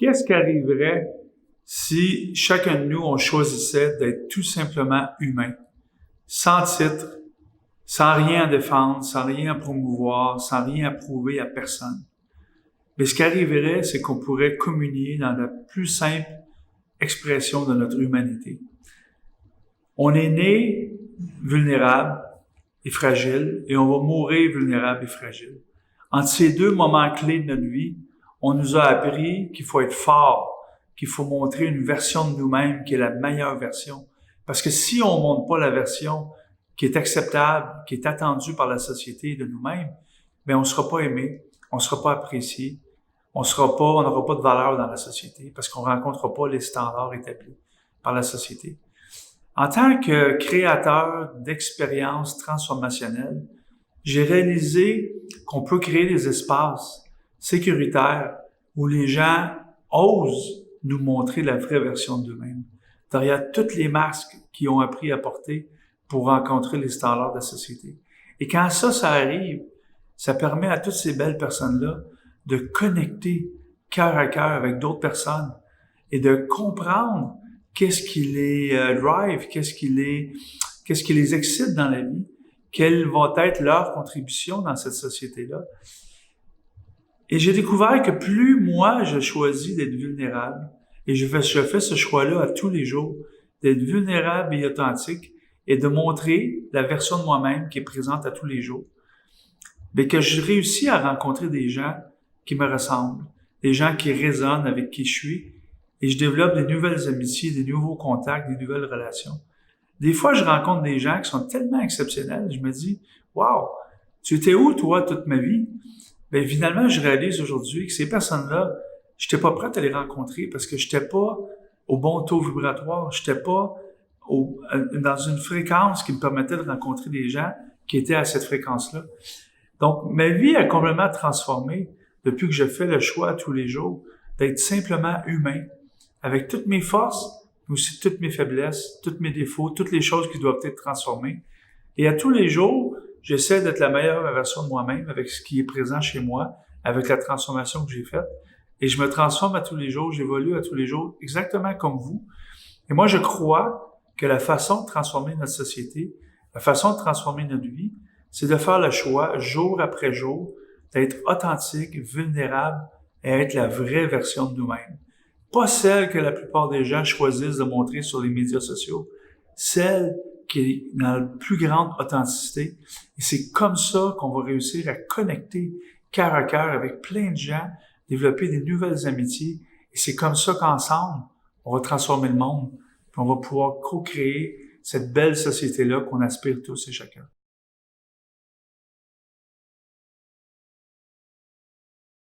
Qu'est-ce qui arriverait si chacun de nous, on choisissait d'être tout simplement humain, sans titre, sans rien à défendre, sans rien à promouvoir, sans rien à prouver à personne? Mais ce qui arriverait, c'est qu'on pourrait communier dans la plus simple expression de notre humanité. On est né vulnérable et fragile, et on va mourir vulnérable et fragile. Entre ces deux moments clés de notre vie, on nous a appris qu'il faut être fort, qu'il faut montrer une version de nous-mêmes qui est la meilleure version. Parce que si on montre pas la version qui est acceptable, qui est attendue par la société de nous-mêmes, ben on sera pas aimé, on sera pas apprécié, on n'aura pas de valeur dans la société parce qu'on rencontrera pas les standards établis par la société. En tant que créateur d'expériences transformationnelles, j'ai réalisé qu'on peut créer des espaces sécuritaires où les gens osent nous montrer la vraie version d'eux-mêmes, derrière toutes les masques qu'ils ont appris à porter pour rencontrer les standards de la société. Et quand ça arrive, ça permet à toutes ces belles personnes-là de connecter cœur à cœur avec d'autres personnes et de comprendre qu'est-ce qui les drive, qu'est-ce qui les excite dans la vie, quelles vont être leurs contributions dans cette société-là. Et j'ai découvert que plus moi, je choisis d'être vulnérable, et je fais ce choix-là à tous les jours, d'être vulnérable et authentique, et de montrer la version de moi-même qui est présente à tous les jours, mais que je réussis à rencontrer des gens qui me ressemblent, des gens qui résonnent avec qui je suis, et je développe des nouvelles amitiés, des nouveaux contacts, des nouvelles relations. Des fois, je rencontre des gens qui sont tellement exceptionnels, je me dis, wow, tu étais où, toi, toute ma vie? Ben, finalement, je réalise aujourd'hui que ces personnes-là, j'étais pas prête à les rencontrer parce que j'étais pas au bon taux vibratoire, j'étais pas dans une fréquence qui me permettait de rencontrer des gens qui étaient à cette fréquence-là. Donc, ma vie a complètement transformé depuis que je fais le choix tous les jours d'être simplement humain, avec toutes mes forces, mais aussi toutes mes faiblesses, tous mes défauts, toutes les choses qui doivent être transformées. Et à tous les jours, j'essaie d'être la meilleure version de moi-même avec ce qui est présent chez moi, avec la transformation que j'ai faite. Et je me transforme à tous les jours, j'évolue à tous les jours, exactement comme vous. Et moi, je crois que la façon de transformer notre société, la façon de transformer notre vie, c'est de faire le choix, jour après jour, d'être authentique, vulnérable et être la vraie version de nous-mêmes. Pas celle que la plupart des gens choisissent de montrer sur les médias sociaux, celle qui est dans la plus grande authenticité. Et c'est comme ça qu'on va réussir à connecter cœur à cœur avec plein de gens, développer des nouvelles amitiés. Et c'est comme ça qu'ensemble, on va transformer le monde. Puis on va pouvoir co-créer cette belle société-là qu'on aspire tous et chacun.